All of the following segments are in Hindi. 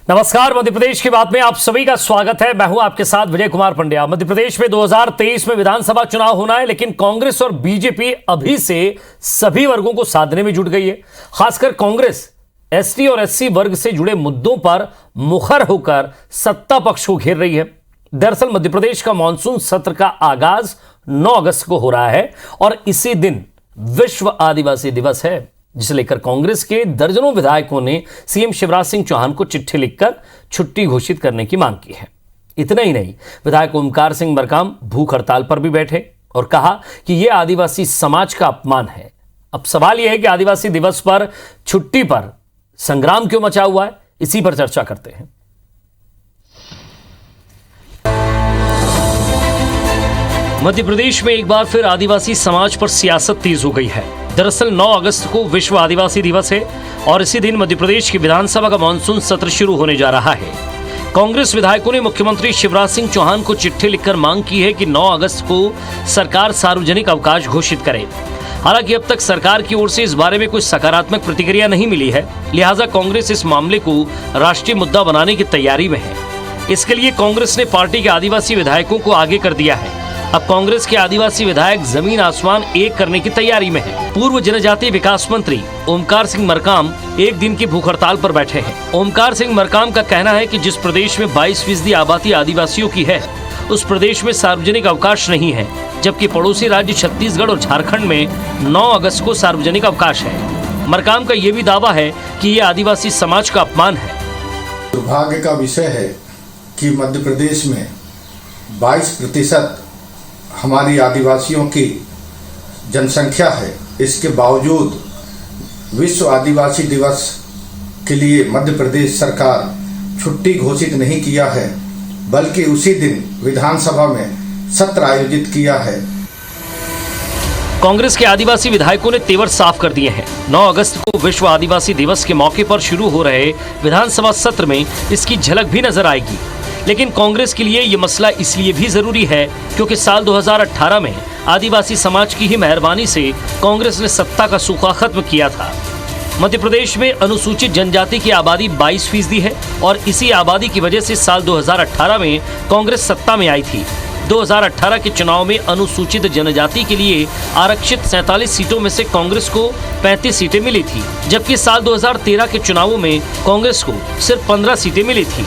नमस्कार, मध्य प्रदेश की बात में आप सभी का स्वागत है। मैं हूं आपके साथ विजय कुमार पंड्या। मध्य प्रदेश में 2023 में विधानसभा चुनाव होना है, लेकिन कांग्रेस और बीजेपी अभी से सभी वर्गों को साधने में जुट गई है। खासकर कांग्रेस एसटी और एससी वर्ग से जुड़े मुद्दों पर मुखर होकर सत्ता पक्ष को घेर रही है। दरअसल मध्य प्रदेश का मानसून सत्र का आगाज 9 अगस्त को हो रहा है और इसी दिन विश्व आदिवासी दिवस है, जिसे लेकर कांग्रेस के दर्जनों विधायकों ने सीएम शिवराज सिंह चौहान को चिट्ठी लिखकर छुट्टी घोषित करने की मांग की है। इतना ही नहीं, विधायक ओमकार सिंह मरकाम भूख हड़ताल पर भी बैठे और कहा कि यह आदिवासी समाज का अपमान है। अब सवाल यह है कि आदिवासी दिवस पर छुट्टी पर संग्राम क्यों मचा हुआ है, इसी पर चर्चा करते हैं। मध्य प्रदेश में एक बार फिर आदिवासी समाज पर सियासत तेज हो गई है। दरअसल 9 अगस्त को विश्व आदिवासी दिवस है और इसी दिन मध्य प्रदेश की विधानसभा का मानसून सत्र शुरू होने जा रहा है। कांग्रेस विधायकों ने मुख्यमंत्री शिवराज सिंह चौहान को चिट्ठी लिखकर मांग की है कि 9 अगस्त को सरकार सार्वजनिक अवकाश घोषित करे। हालांकि अब तक सरकार की ओर से इस बारे में कोई सकारात्मक प्रतिक्रिया नहीं मिली है, लिहाजा कांग्रेस इस मामले को राष्ट्रीय मुद्दा बनाने की तैयारी में है। इसके लिए कांग्रेस ने पार्टी के आदिवासी विधायकों को आगे कर दिया है। अब कांग्रेस के आदिवासी विधायक जमीन आसमान एक करने की तैयारी में हैं। पूर्व जनजातीय विकास मंत्री ओमकार सिंह मरकाम एक दिन की भूख हड़ताल पर बैठे हैं। ओमकार सिंह मरकाम का कहना है कि जिस प्रदेश में 22% आबादी आदिवासियों की है, उस प्रदेश में सार्वजनिक अवकाश नहीं है, जबकि पड़ोसी राज्य छत्तीसगढ़ और झारखंड में 9 अगस्त को सार्वजनिक अवकाश है। मरकाम का ये भी दावा है कि ये आदिवासी समाज का अपमान है। दुर्भाग्य का विषय है कि मध्य प्रदेश में 22% हमारी आदिवासियों की जनसंख्या है। इसके बावजूद विश्व आदिवासी दिवस के लिए मध्य प्रदेश सरकार छुट्टी घोषित नहीं किया है, बल्कि उसी दिन विधानसभा में सत्र आयोजित किया है। कांग्रेस के आदिवासी विधायकों ने तेवर साफ कर दिए हैं। 9 अगस्त को विश्व आदिवासी दिवस के मौके पर शुरू हो रहे विधानसभा सत्र में इसकी झलक भी नजर आएगी। लेकिन कांग्रेस के लिए यह मसला इसलिए भी जरूरी है क्योंकि साल 2018 में आदिवासी समाज की ही मेहरबानी से कांग्रेस ने सत्ता का सूखा खत्म किया था। मध्य प्रदेश में अनुसूचित जनजाति की आबादी 22% है और इसी आबादी की वजह से साल 2018 में कांग्रेस सत्ता में आई थी। 2018 के चुनाव में अनुसूचित जनजाति के लिए आरक्षित 47 सीटों में से कांग्रेस को 35 सीटें मिली थी, जबकि साल 2013 के चुनावों में कांग्रेस को सिर्फ 15 सीटें मिली थी।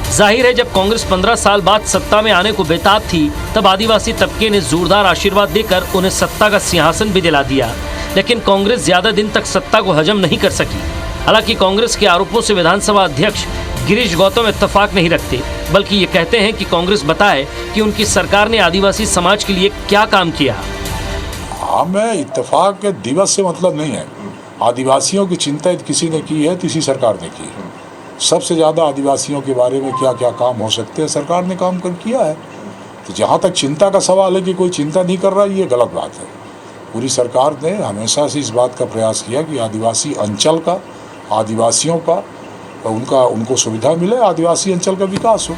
जाहिर है, जब कांग्रेस 15 साल बाद सत्ता में आने को बेताब थी, तब आदिवासी तबके ने जोरदार आशीर्वाद देकर उन्हें सत्ता का सिंहासन भी दिला दिया। लेकिन कांग्रेस ज्यादा दिन तक सत्ता को हजम नहीं कर सकी। हालांकि कांग्रेस के आरोपों से विधानसभा अध्यक्ष गिरीश गौतम इत्तेफाक नहीं रखते, बल्कि ये कहते हैं कि कांग्रेस बताए कि उनकी सरकार ने आदिवासी समाज के लिए क्या काम किया। हमें इत्तेफाक के दिवस से मतलब नहीं है। आदिवासियों की चिंता किसी ने की है तो इसी सरकार ने की है। सबसे ज़्यादा आदिवासियों के बारे में क्या क्या काम हो सकते हैं सरकार ने काम कर किया है। तो जहाँ तक चिंता का सवाल है कि कोई चिंता नहीं कर रहा, ये गलत बात है। पूरी सरकार ने हमेशा से इस बात का प्रयास किया कि आदिवासी अंचल का, आदिवासियों का, उनको सुविधा मिले, आदिवासी अंचल का विकास हो।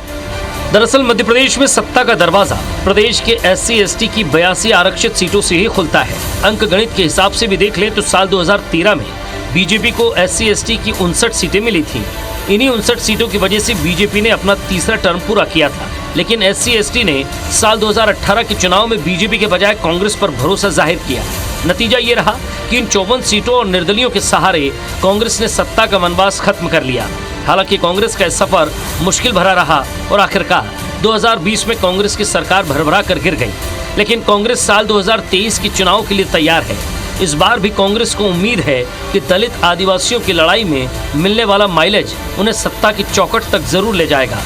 दरअसल मध्य प्रदेश में सत्ता का दरवाजा प्रदेश के SC ST की 82 आरक्षित सीटों से ही खुलता है। अंक गणित के हिसाब से भी देख लें तो साल 2013 में बीजेपी को SC ST की 59 सीटें मिली थी। इन्हीं 59 सीटों की वजह से बीजेपी ने अपना तीसरा टर्म पूरा किया था। लेकिन SC ST ने साल 2018 के चुनाव में बीजेपी के बजाय कांग्रेस पर भरोसा जाहिर किया। नतीजा ये रहा कि इन 54 सीटों और निर्दलियों के सहारे कांग्रेस ने सत्ता का वनवास खत्म कर लिया। हालांकि कांग्रेस का सफर मुश्किल भरा रहा और आखिरकार 2020 में कांग्रेस की सरकार भरभरा कर गिर गई। लेकिन कांग्रेस साल 2023 के चुनाव के लिए तैयार है। इस बार भी कांग्रेस को उम्मीद है कि दलित आदिवासियों की लड़ाई में मिलने वाला माइलेज उन्हें सत्ता की चौखट तक जरूर ले जाएगा।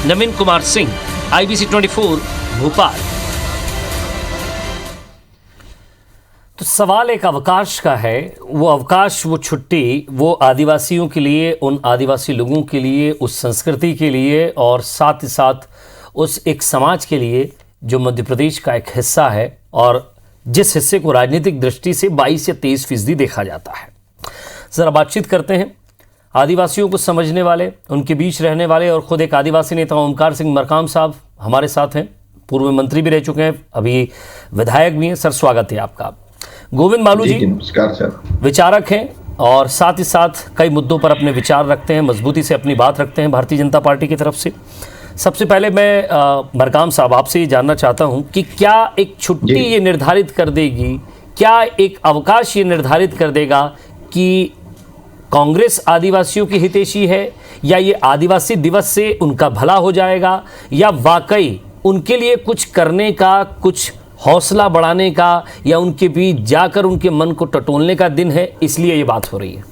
नवीन कुमार सिंह, IBC 24, भोपाल। तो सवाल एक अवकाश का है। वो अवकाश, वो छुट्टी, वो आदिवासियों के लिए, उन आदिवासी लोगों के लिए, उस संस्कृति के लिए और साथ ही साथ उस एक समाज के लिए जो मध्य प्रदेश का एक हिस्सा है और जिस हिस्से को राजनीतिक दृष्टि से 22 या 23% देखा जाता है। जरा बातचीत करते हैं आदिवासियों को समझने वाले, उनके बीच रहने वाले और खुद एक आदिवासी नेता ओमकार सिंह मरकाम साहब हमारे साथ हैं। पूर्व मंत्री भी रह चुके हैं, अभी विधायक भी हैं। सर, स्वागत है आपका। गोविंद मालू जी नमस्कार सर। विचारक हैं और साथ ही साथ कई मुद्दों पर अपने विचार रखते हैं, मजबूती से अपनी बात रखते हैं भारतीय जनता पार्टी की तरफ से। सबसे पहले मैं मरकाम साहब आपसे ये जानना चाहता हूं कि क्या एक छुट्टी ये निर्धारित कर देगी, क्या एक अवकाश ये निर्धारित कर देगा कि कांग्रेस आदिवासियों की हितैषी है, या ये आदिवासी दिवस से उनका भला हो जाएगा, या वाकई उनके लिए कुछ करने का, कुछ हौसला बढ़ाने का, या उनके बीच जाकर उनके मन को टटोलने का दिन है, इसलिए ये बात हो रही है?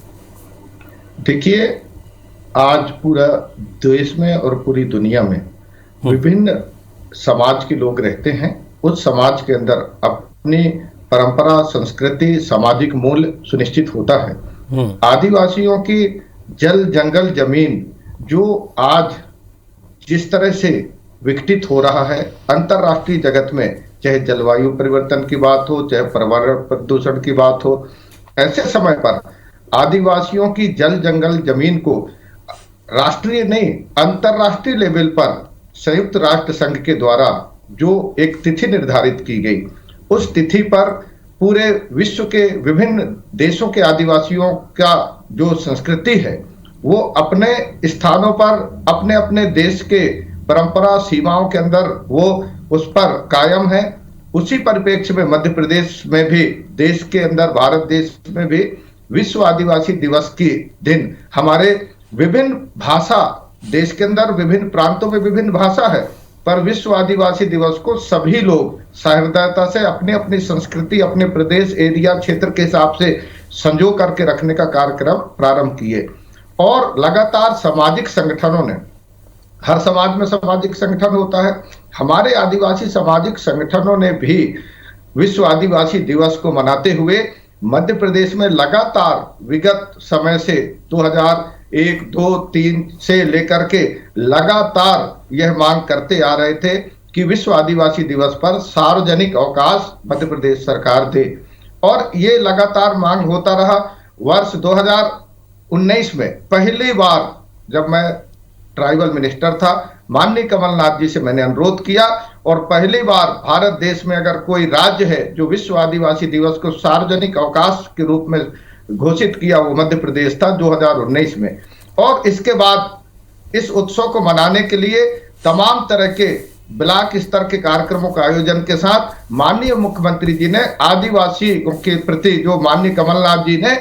देखिए, आज पूरा देश में और पूरी दुनिया में विभिन्न समाज के लोग रहते हैं। उस समाज के अंदर अपनी परंपरा, संस्कृति, सामाजिक मूल्य सुनिश्चित होता है। आदिवासियों की जल, जंगल, जमीन जो आज जिस तरह से विकसित हो रहा है अंतरराष्ट्रीय जगत में, चाहे जलवायु परिवर्तन की बात हो, चाहे पर्यावरण प्रदूषण की बात हो, ऐसे समय पर आदिवासियों की जल, जंगल, जमीन को राष्ट्रीय नहीं अंतरराष्ट्रीय लेवल पर संयुक्त राष्ट्र संघ के द्वारा जो एक तिथि निर्धारित की गई, उस तिथि पर पूरे विश्व के विभिन्न देशों के आदिवासियों का जो संस्कृति है वो अपने स्थानों पर अपने अपने देश के परंपरा सीमाओं के अंदर वो उस पर कायम है। उसी परिप्रेक्ष्य में मध्य प्रदेश में भी, देश के अंदर भारत देश में भी विश्व आदिवासी दिवस के दिन हमारे विभिन्न भाषा, देश के अंदर विभिन्न प्रांतों में विभिन्न भाषा है, पर विश्व आदिवासी दिवस को सभी लोग सहृदयता से अपनी अपनी संस्कृति, अपने प्रदेश, एरिया, क्षेत्र के हिसाब से संजो करके रखने का कार्यक्रम प्रारंभ किए। और लगातार सामाजिक संगठनों ने, हर समाज में सामाजिक संगठन होता है, हमारे आदिवासी सामाजिक संगठनों ने भी विश्व आदिवासी दिवस को मनाते हुए मध्य प्रदेश में लगातार विगत समय से 2001, 2, 3 से लेकर के लगातार यह मांग करते आ रहे थे कि विश्व आदिवासी दिवस पर सार्वजनिक अवकाश मध्य प्रदेश सरकार दे, और ये लगातार मांग होता रहा। वर्ष 2019 में पहली बार जब मैं ट्राइबल मिनिस्टर था, माननीय कमलनाथ जी से मैंने अनुरोध किया, और पहली बार भारत देश में अगर कोई राज्य है जो विश्व आदिवासी दिवस को सार्वजनिक अवकाश के रूप में घोषित किया, वो मध्य प्रदेश था 2019 में। और इसके बाद इस उत्सव को मनाने के लिए तमाम तरह के ब्लॉक स्तर के कार्यक्रमों का आयोजन के साथ माननीय मुख्यमंत्री जी ने आदिवासी के प्रति, जो माननीय कमलनाथ जी ने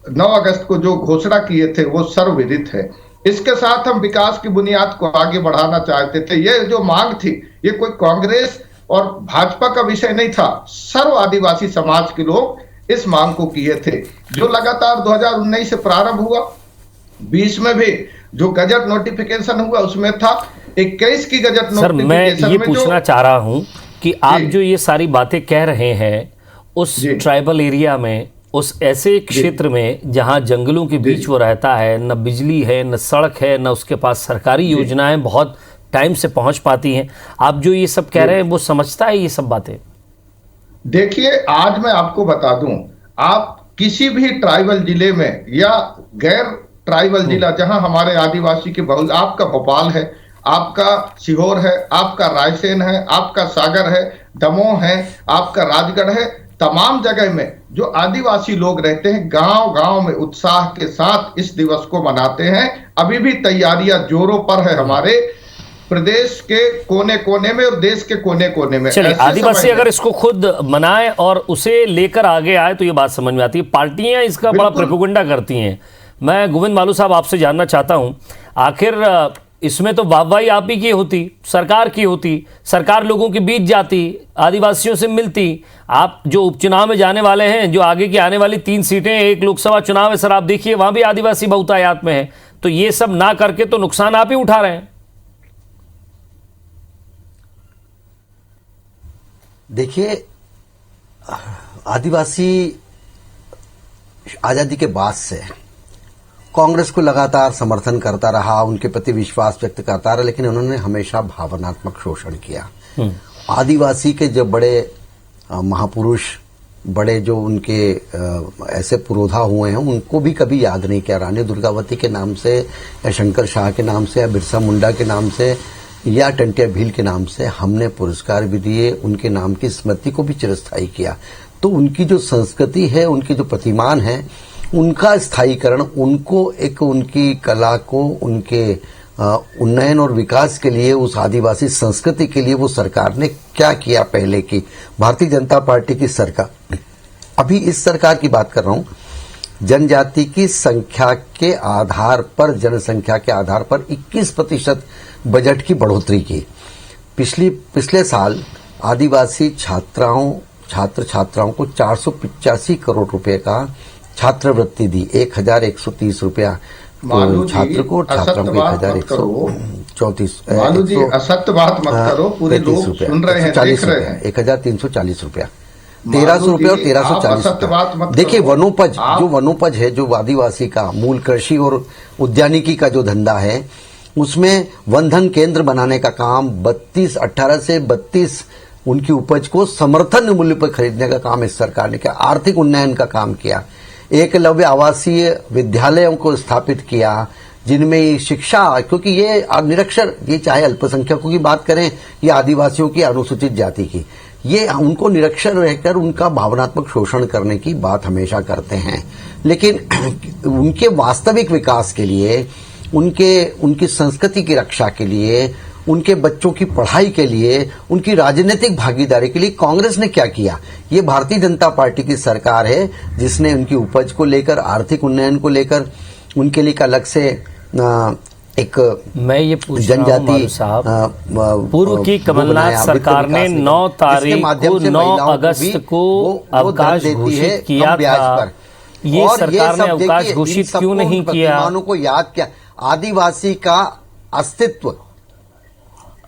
9 अगस्त को जो घोषणा किए थे वो सर्वविदित है। इसके साथ हम विकास की बुनियाद को आगे बढ़ाना चाहते थे। ये जो मांग थी, ये कोई कांग्रेस और भाजपा का विषय नहीं था, सर्व आदिवासी समाज के लोग इस मांग को किए थे, जो लगातार 2019 से प्रारंभ हुआ। 20 में भी जो गजट नोटिफिकेशन हुआ उसमें था, 21 की गजट नोटिफिकेशन। सर, मैं ये पूछना चाह रहा हूं कि आप जो ये सारी बातें कह रहे हैं, उस ट्राइबल एरिया में, उस ऐसे क्षेत्र में जहां जंगलों के बीच वो रहता है, न बिजली है, न सड़क है, न उसके पास सरकारी योजनाएं बहुत टाइम से पहुंच पाती हैं, आप जो ये सब कह रहे हैं वो समझता है ये सब बातें? देखिए, आज मैं आपको बता दूं, आप किसी भी ट्राइबल जिले में या गैर ट्राइबल जिला जहां हमारे आदिवासी के बहुल, आपका भोपाल है, आपका सीहोर है, आपका रायसेन है, आपका सागर है, दमोह है, आपका राजगढ़ है, तमाम जगह में जो आदिवासी लोग रहते हैं, गांव गांव में उत्साह के साथ इस दिवस को मनाते हैं। अभी भी तैयारियां जोरों पर है हमारे प्रदेश के कोने कोने में और देश के कोने कोने में। चलिए, आदिवासी अगर इसको खुद मनाए और उसे लेकर आगे आए तो ये बात समझ में आती है। पार्टियां इसका बड़ा प्रोपेगेंडा करती हैं। मैं गोविंद मालू साहब आपसे जानना चाहता हूं, आखिर इसमें तो वाहवाही आप ही की होती, सरकार की होती, सरकार लोगों के बीच जाती, आदिवासियों से मिलती। आप जो उपचुनाव में जाने वाले हैं, जो आगे की आने वाली 3 सीटें, एक लोकसभा चुनाव है सर, आप देखिए वहां भी आदिवासी बहुतायत में है, तो ये सब ना करके तो नुकसान आप ही उठा रहे हैं। देखिए, आदिवासी आजादी के बाद से कांग्रेस को लगातार समर्थन करता रहा, उनके प्रति विश्वास व्यक्त करता रहा, लेकिन उन्होंने हमेशा भावनात्मक शोषण किया। आदिवासी के जो बड़े महापुरुष, बड़े जो उनके ऐसे पुरोधा हुए हैं, उनको भी कभी याद नहीं किया। रानी दुर्गावती के नाम से या शंकर शाह के नाम से या बिरसा मुंडा के नाम से या टंटिया भील के नाम से हमने पुरस्कार भी दिए, उनके नाम की स्मृति को भी चिरस्थायी किया। तो उनकी जो संस्कृति है, उनकी जो प्रतिमान है, उनका स्थायीकरण, उनको एक उनकी कला को, उनके उन्नयन और विकास के लिए, उस आदिवासी संस्कृति के लिए वो सरकार ने क्या किया पहले की भारतीय जनता पार्टी की सरकार। अभी इस सरकार की बात कर रहा हूं, जनजाति की संख्या के आधार पर, जनसंख्या के आधार पर 21% बजट की बढ़ोतरी की। पिछले साल आदिवासी छात्र छात्राओं को 485 करोड़ रुपए का छात्रवृत्ति दी, 1130 रुपया छात्र को, छात्रों को 1134। मालू जी असत्य बात मत करो, पूरे लोग सुन रहे हैं, देख रहे हैं। 1340 रुपया, 1300 रुपया और 1340 रुपया। देखिए वनोपज, जो वनोपज है, जो आदिवासी का मूल कृषि और उद्यानिकी का जो धंधा है, उसमें वनधन केंद्र बनाने का काम 18 से 32 उनकी उपज को समर्थन मूल्य पर खरीदने का काम इस सरकार ने किया। आर्थिक उन्नयन का काम किया। एकलव्य आवासीय विद्यालयों को स्थापित किया, जिनमें शिक्षा, क्योंकि ये निरक्षर, ये चाहे अल्पसंख्यकों की बात करें या आदिवासियों की, अनुसूचित जाति की, ये उनको निरक्षर रहकर उनका भावनात्मक शोषण करने की बात हमेशा करते हैं। लेकिन उनके वास्तविक विकास के लिए, उनकी संस्कृति की रक्षा के लिए, उनके बच्चों की पढ़ाई के लिए, उनकी राजनीतिक भागीदारी के लिए कांग्रेस ने क्या किया? ये भारतीय जनता पार्टी की सरकार है जिसने उनकी उपज को लेकर, आर्थिक उन्नयन को लेकर उनके लिए अलग से एक मैं ये पूछ रहा हूं साहब, पूर्व की कमलनाथ सरकार ने 9 तारीख को 9 अगस्त को अवकाश घोषित किया था। ये सरकार ने अवकाश घोषित क्यों नहीं किया? प्रतिमानों को याद किया, आदिवासी का अस्तित्व,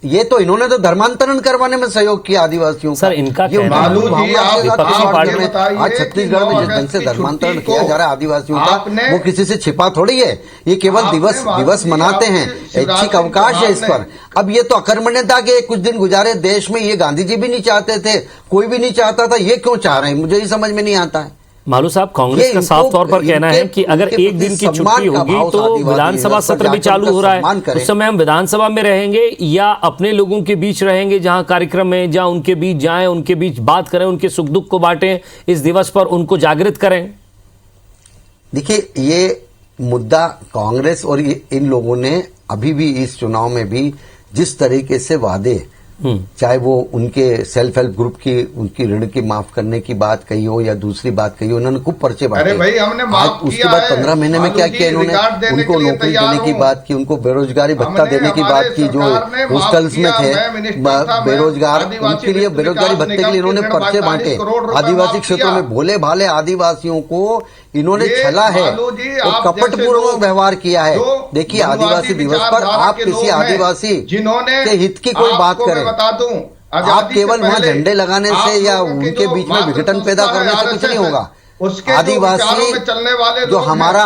ये तो इन्होंने तो धर्मांतरण करवाने में सहयोग किया आदिवासियों का। सर इनका कहना है विपक्षी पार्टी में आज छत्तीसगढ़ में जिस ढंग से धर्मांतरण किया जा रहा है आदिवासियों का, वो किसी से छिपा थोड़ी है। ये केवल दिवस मनाते हैं, ऐच्छिक अवकाश है इस पर। अब ये तो अकर्मण्यता के कुछ दिन गुजारे देश में, ये गांधी जी भी नहीं चाहते थे, कोई भी नहीं चाहता था, ये क्यों चाह रहे हैं, मुझे ये समझ में नहीं आता है। मालू साहब, कांग्रेस का साफ तौर पर कहना है कि अगर एक दिन की छुट्टी होगी तो विधानसभा सत्र भी चालू हो रहा है, उस समय हम विधानसभा में रहेंगे या अपने लोगों के बीच रहेंगे, जहां कार्यक्रम है, जहां उनके बीच जाएं, उनके बीच बात करें, उनके सुख दुख को बांटें, इस दिवस पर उनको जागृत करें। देखिए, ये मुद्दा कांग्रेस और इन लोगों ने अभी भी इस चुनाव में भी जिस तरीके से वादे, चाहे वो उनके सेल्फ हेल्प ग्रुप की, उनकी ऋण की माफ करने की बात कही हो या दूसरी बात कही हो, उन्होंने खूब पर्चे बांटे। अरे भाई, हमने माफ किया। उसके बाद 15 महीने में क्या किया इन्होंने? उनको नौकरी देने की बात की, उनको बेरोजगारी भत्ता देने की बात की, जो हॉस्टल्स में थे बेरोजगार, उनके लिए बेरोजगारी भत्ते के लिए इन्होंने पर्चे बांटे। आदिवासी क्षेत्रों में भोले भाले आदिवासियों को इन्होंने छला है और कपटपूर्वक व्यवहार किया है। देखिए, आदिवासी दिवस पर आप किसी आदिवासी के हित की कोई बात करें, बता दूं, आप केवल वहां झंडे लगाने से या उनके बीच में विघटन पैदा करने से कुछ नहीं होगा। आदिवासी जो हमारा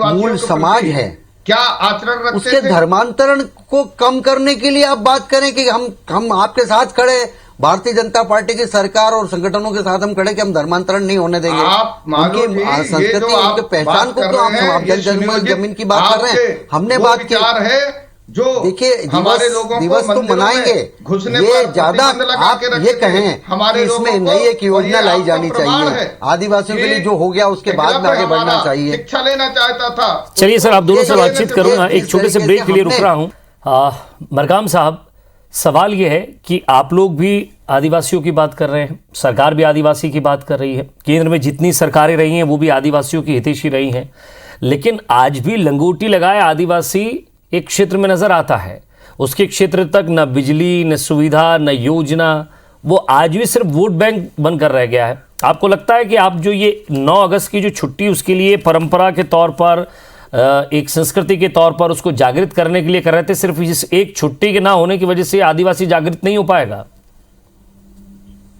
मूल समाज है, क्या आचरण रखते उसके धर्मांतरण को कम करने के लिए आप बात करें कि हम आपके साथ खड़े, भारतीय जनता पार्टी की सरकार और संगठनों के साथ हम खड़े कि हम धर्मांतरण नहीं होने देंगे। उनकी संस्कृति, उनके पहचान को क्यों आप जमीन की बात कर रहे हैं? हमने बात की है जो देखिए, दिवस तो मनाएंगे, ये ज्यादा आप ये कहें कि इसमें नई एक योजना लाई जानी चाहिए, आदिवासियों के लिए जो हो गया उसके बाद में आगे बढ़ना चाहिए। शिक्षा लेना चाहता था। चलिए सर, आप दोनों से बातचीत करूंगा, एक छोटे से ब्रेक के लिए रुक रहा हूं। मरकाम साहब, सवाल यह है कि आप लोग भी आदिवासियों की बात कर रहे हैं, सरकार भी आदिवासी की बात कर रही है, केंद्र में जितनी सरकारें रही हैं वो भी आदिवासियों की हितैषी रही हैं, लेकिन आज भी लंगोटी लगाए आदिवासी एक क्षेत्र में नजर आता है। उसके क्षेत्र तक न बिजली, न सुविधा, न योजना, वो आज भी सिर्फ वोट बैंक बनकर रह गया है। आपको लगता है कि आप जो ये 9 अगस्त की जो छुट्टी, उसके लिए परंपरा के तौर पर, एक संस्कृति के तौर पर उसको जागृत करने के लिए कर रहे थे, सिर्फ इस एक छुट्टी के ना होने की वजह से आदिवासी जागृत नहीं हो पाएगा?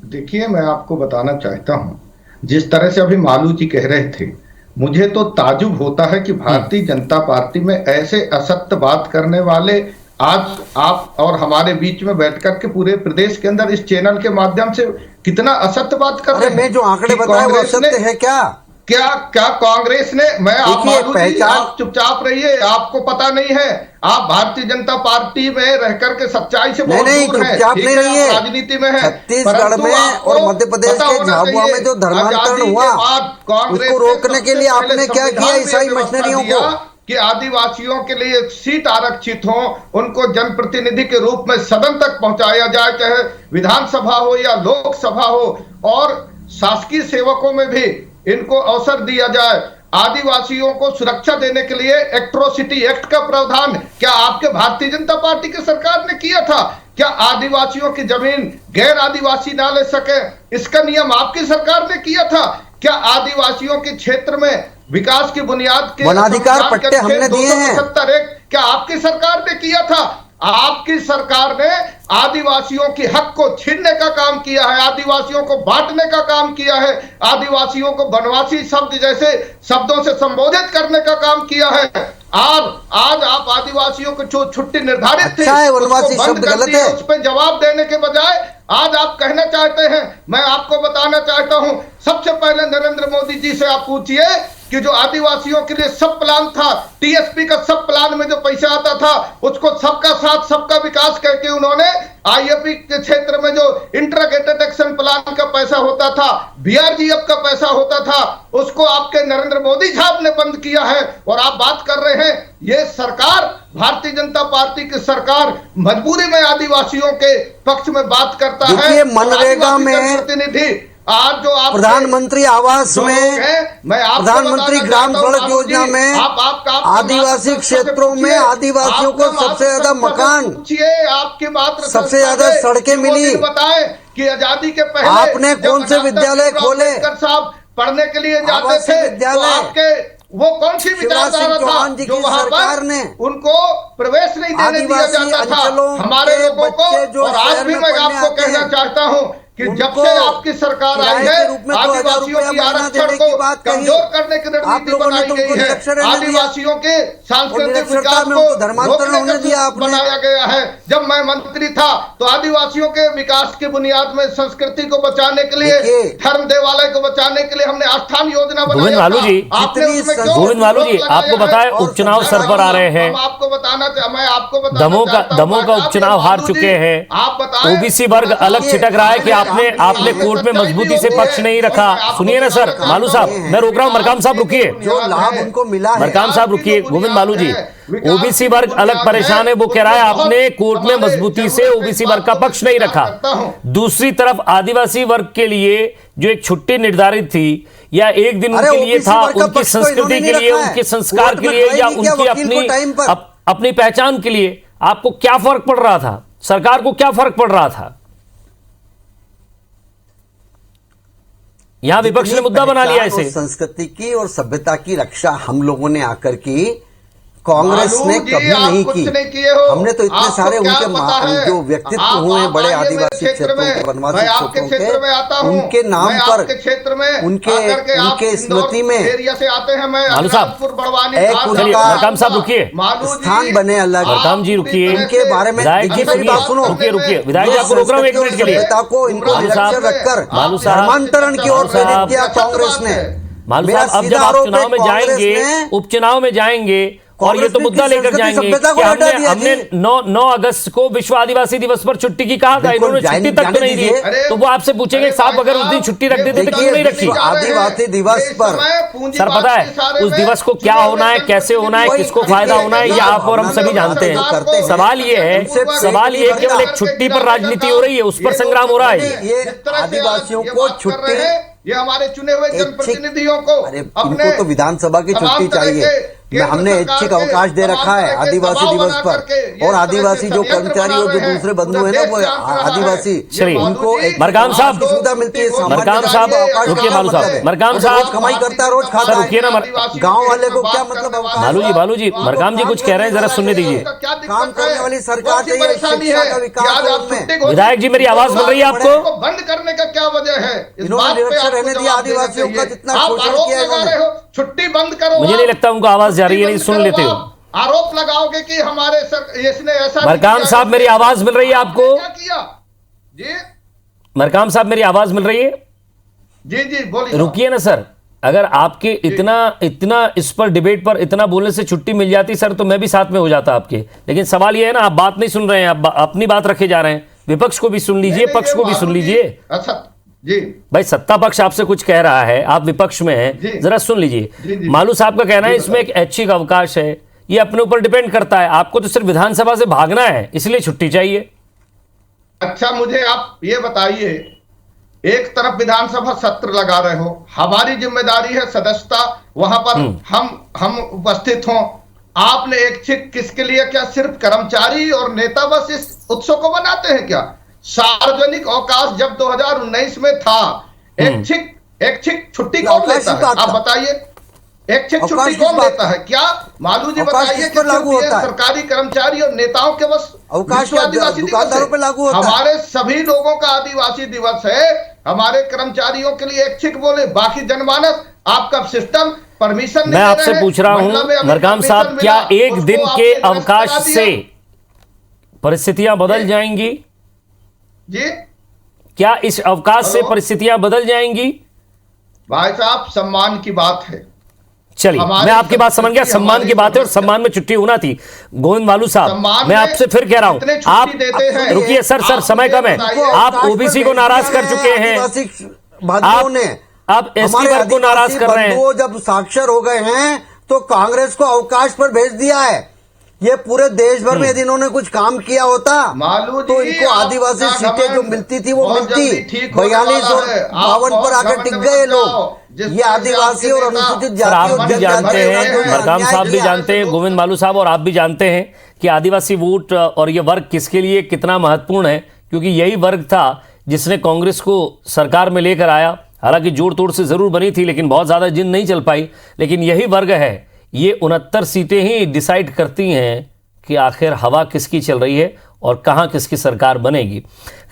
देखिए, मैं आपको बताना चाहता हूं, जिस तरह से अभी मालू जी कह रहे थे, मुझे तो ताजुब होता है कि भारतीय जनता पार्टी में ऐसे असत्य बात करने वाले आज आप और हमारे बीच में बैठकर के पूरे प्रदेश के अंदर इस चैनल के माध्यम से कितना असत्य बात कर रहे हैं। मैं जो आंकड़े बताए वो असत्य है क्या? क्या क्या कांग्रेस ने, मैं आप देखिए, मालूम जी, पहचान- आप चुपचाप रहिए, आपको पता नहीं है, आप भारतीय जनता पार्टी में रहकर के सच्चाई से बहुत नहीं, दूर हैं। चुपचाप ठीक नहीं है, रहिए। आप राजनीति में हैं, छत्तीसगढ़ परंतु में आपको और मध्य प्रदेश पता के होना झाबुआ चाहिए, में जो धर्मांतरण आजादी हुआ, के बाद कांग्रेस उसको ने रोकने के सबसे लिए पहले आपने क्या किया? संविधान में ईसाई व्यवस्था मिशनरियों दिया को कि आदिवासियों के लिए सीट आरक्षित हो, उनको जनप्रतिनिधि के रूप में सदन तक पहुंचाया जाए, चाहे विधानसभा हो या लोकसभा हो, और शासकीय सेवकों में भी इनको अवसर दिया जाए। आदिवासियों को सुरक्षा देने के लिए एट्रोसिटी एक्ट का प्रावधान क्या आपके भारतीय जनता पार्टी की सरकार ने किया था? क्या आदिवासियों की जमीन गैर आदिवासी ना ले सके, इसका नियम आपकी सरकार ने किया था? क्या आदिवासियों के क्षेत्र में विकास की बुनियाद के वनाधिकार संविधान के पट्टे हमने दिए हैं। 275 क्या आपकी सरकार ने किया था? आपकी सरकार ने आदिवासियों की हक को छीनने का काम किया है, आदिवासियों को बांटने का काम किया है, आदिवासियों को वनवासी शब्द जैसे शब्दों से संबोधित करने का काम किया है। आज आप आदिवासियों को जो छुट्टी निर्धारित थी, अच्छा है, वनवासी उसको बंद शब्द कर गलत दिया। है। उस पर जवाब देने के बजाय आज आप कहना चाहते हैं, मैं आपको बताना चाहता हूं, सबसे पहले नरेंद्र मोदी जी से आप पूछिए कि जो आदिवासियों के लिए सब प्लान था, टीएसपी का सब प्लान में जो पैसा आता था, उसको सबका साथ सबका विकास करके उन्होंने आईएपी के क्षेत्र में जो इंटीग्रेटेड एक्शन प्लान का पैसा होता था, बीआरजीएफ का पैसा होता था, उसको आपके नरेंद्र मोदी साहब ने बंद किया है। और आप बात कर रहे हैं, ये सरकार भारतीय जनता पार्टी की सरकार मजबूरी में आदिवासियों के पक्ष में बात करता है। देखिए, मनरेगा में प्रतिनिधि आज जो आप प्रधानमंत्री आवास में, प्रधानमंत्री ग्राम सड़क योजना में आदिवासी क्षेत्रों में आदिवासियों को सबसे ज्यादा मकान, आपकी मात्र सबसे ज्यादा सड़कें मिली। बताएं कि आजादी के पहले आपने कौन से विद्यालय खोले? साहब पढ़ने के लिए जाते आवासीय थे, विद्यालय। तो आपके वो कौन सी विचारधारा था जो वहां पर उनको प्रवेश नहीं देने दिया जाता था हमारे लोगों को? और आज भी मैं आपको कहना चाहता हूं कि जब से आपकी सरकार आई है, आदिवासियों की आरक्षण को कमजोर करने की रणनीति बनाई गई है, आदिवासियों के सांस्कृतिक विकास को रोकने का बनाया गया है। जब मैं मंत्री था तो आदिवासियों के विकास की बुनियाद में संस्कृति को बचाने के लिए, धर्म देवालय को बचाने के लिए हमने आस्थान योजना बनाई। गोविंद मालू जी, गोविंद मालू जी, आपको बताएं उपचुनाव सर पर आ रहे हैं, आपको बताना, मैं आपको दमोह का उपचुनाव हार चुके हैं, आप बताएं, ओबीसी वर्ग अलग छिटक रहा है कि आपने कोर्ट में मजबूती से पक्ष नहीं रखा। सुनिए ना सर, मालू साहब, मैं रोक रहा हूं, मरकाम साहब रुकिए, जो लाभ उनको मिला है, मरकाम साहब रुकिए। गोविंद मालू जी, ओबीसी वर्ग अलग परेशान है, वो कह रहा है आपने कोर्ट में मजबूती से ओबीसी वर्ग का पक्ष नहीं रखा। दूसरी तरफ आदिवासी वर्ग के लिए जो एक छुट्टी निर्धारित थी, या एक दिन उनके लिए था, उनकी संस्कृति के लिए, उनके संस्कार के लिए, या उनकी अपनी पहचान के लिए, आपको क्या फर्क पड़ रहा था? सरकार को क्या फर्क पड़ रहा था? यहां विपक्ष ने मुद्दा बना लिया इसे। संस्कृति की और सभ्यता की रक्षा हम लोगों ने आकर की, कांग्रेस ने कभी नहीं की। हमने तो इतने सारे उनके जो व्यक्तित्व हुए हैं बड़े आदिवासी क्षेत्रों के, वनवासी क्षेत्रों के, उनके नाम पर, उनके स्मृति में मालू साहब, मरकाम साहब रुकिए, स्थान बने अलग। मरकाम जी रुकिए, इनके बारे में सुनो, रुकिए, विधायक जी आपको रोक रहा हूं 1 मिनट के लिए। को इनको रखकर धर्मांतरण की ओर प्रेरित किया कांग्रेस ने। मालू साहब, अब जब आप चुनाव में जाएंगे, उपचुनाव में जाएंगे, और ये तो मुद्दा लेकर जाएंगे कि हमने 9 अगस्त को विश्व आदिवासी दिवस पर छुट्टी की कहा था, इन्होंने छुट्टी तक तो नहीं दी, तो वो आपसे पूछेंगे साहब अगर उस दिन छुट्टी रख देते तो क्यों नहीं रखी? आदिवासी दिवस पर सर पता है उस दिवस को क्या होना है, कैसे होना है, किसको फायदा होना है, ये आप और हम सभी जानते हैं। सवाल ये है, केवल एक छुट्टी पर राजनीति हो रही है, उस पर संग्राम हो रहा है। ये आदिवासियों को छुट्टी, ये हमारे चुने हुए जनप्रतिनिधियों को, इनको तो विधानसभा की छुट्टी चाहिए। हमने ऐच्छिक अवकाश दे रखा है आदिवासी दिवस पर, और आदिवासी जो कर्मचारी और जो दूसरे बंधु है ना, वो आदिवासी, उनको मरकाम साहब सुविधा मिलती है। मरकाम साहब रुकिए, मालू साहब, मरकाम साहब कमाई करता है, रोज खाता है, रुकिए ना, गाँव वाले को क्या मतलब? मालू जी, मरकाम जी कुछ कह रहे हैं, जरा सुनने दीजिए। काम करने वाली सरकार चाहिए, शिक्षा का विकास। विधायक जी, मेरी आवाज मिल रही है आपको? बंद करने का क्या वजह है? इन्होंने निरक्षर रहने दिया आदिवासियों का, जितना शोषण किया इन्होंने। छुट्टी बंद करो। मुझे नहीं लगता उनको आवाज जा रही है, नहीं सुन लेते हो। आरोप लगाओगे कि हमारे इसने ऐसा। मरकाम साहब, मेरी आवाज मिल रही है आपको? क्या किया जी? मरकाम साहब, मेरी आवाज मिल रही है? जी बोलिए। रुकिए ना सर, अगर आपके इतना इस पर डिबेट पर इतना बोलने से छुट्टी मिल जाती सर तो मैं भी साथ में हो जाता आपके। लेकिन सवाल ये है ना, आप बात नहीं सुन रहे हैं, आप अपनी बात रखे जा रहे हैं। विपक्ष को भी सुन लीजिए, पक्ष को भी सुन लीजिए। अच्छा जी भाई सत्ता पक्ष आपसे कुछ कह रहा है, आप विपक्ष में हैं, जरा सुन लीजिए। मालू साहब का कहना है इसमें एक ऐच्छिक अवकाश है, ये अपने ऊपर डिपेंड करता है। आपको तो सिर्फ विधानसभा से भागना है, इसलिए छुट्टी चाहिए। अच्छा मुझे आप ये बताइए, एक तरफ विधानसभा सत्र लगा रहे हो, हमारी जिम्मेदारी है सदस्यता वहां पर हम उपस्थित हों। आपने ऐच्छिक किसके लिए, क्या सिर्फ कर्मचारी और नेता बस इस उत्सव को बनाते हैं क्या? सार्वजनिक अवकाश जब 2019 में था, ऐच्छिक छुट्टी कौन लेता है? आप बताइए, ऐच्छिक छुट्टी कौन लेता है? क्या मालू जी बताइए कि सरकारी कर्मचारी और नेताओं के बस अवकाश आदिवासी दिवस है? हमारे सभी लोगों का आदिवासी दिवस है, हमारे कर्मचारियों के लिए ऐच्छिक बोले, बाकी जनमानस आपका सिस्टम परमिशन। मैं आपसे पूछ रहा हूं मरकाम साहब, क्या एक दिन के अवकाश से परिस्थितियां बदल जाएंगी? जी क्या इस अवकाश से परिस्थितियां बदल जाएंगी? भाई साहब सम्मान की बात है। चलिए मैं आपकी बात समझ गया, सम्मान की बात है और सम्मान में छुट्टी होना थी। गोविंद मालू साहब, मैं आपसे फिर कह रहा हूं, आप रुकिए सर, समय कम है। आप ओबीसी को नाराज कर चुके हैं, आप एसटी वर्ग को नाराज कर रहे हैं। जब साक्षर हो गए हैं तो कांग्रेस को अवकाश पर भेज दिया है। ये पूरे देश भर में यदि इन्होंने कुछ काम किया होता तो इनको आदिवासी सीटें जो मिलती थी वो मिलती। 42 और 52 पर आकर टिक गए लोग। ये आदिवासी और अनुसूचित जाति, आप भी जानते हैं, मरकाम साहब भी जानते हैं, गोविंद मालू साहब और आप भी जानते हैं कि आदिवासी वोट और ये वर्ग किसके लिए कितना महत्वपूर्ण है, क्योंकि यही वर्ग था जिसने कांग्रेस को सरकार में लेकर आया। हालांकि जोड़ तोड़ से जरूर बनी थी, लेकिन बहुत ज्यादा जिन नहीं चल पाई। लेकिन यही वर्ग है, ये 69 सीटें ही डिसाइड करती हैं कि आखिर हवा किसकी चल रही है और कहां किसकी सरकार बनेगी।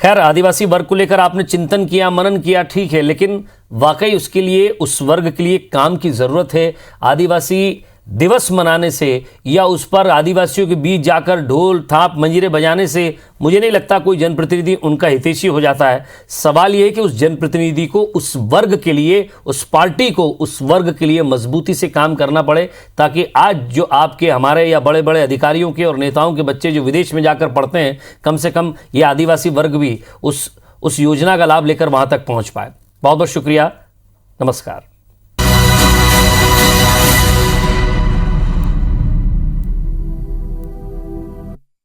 खैर, आदिवासी वर्ग को लेकर आपने चिंतन किया, मनन किया, ठीक है, लेकिन वाकई उसके लिए, उस वर्ग के लिए काम की जरूरत है। आदिवासी दिवस मनाने से या उस पर आदिवासियों के बीच जाकर ढोल थाप मंजीरे बजाने से मुझे नहीं लगता कोई जनप्रतिनिधि उनका हितैषी हो जाता है। सवाल यह है कि उस जनप्रतिनिधि को उस वर्ग के लिए, उस पार्टी को उस वर्ग के लिए मजबूती से काम करना पड़े, ताकि आज जो आपके, हमारे या बड़े बड़े अधिकारियों के और नेताओं के बच्चे जो विदेश में जाकर पढ़ते हैं, कम से कम ये आदिवासी वर्ग भी उस योजना का लाभ लेकर वहां तक पहुंच पाए। बहुत बहुत शुक्रिया, नमस्कार।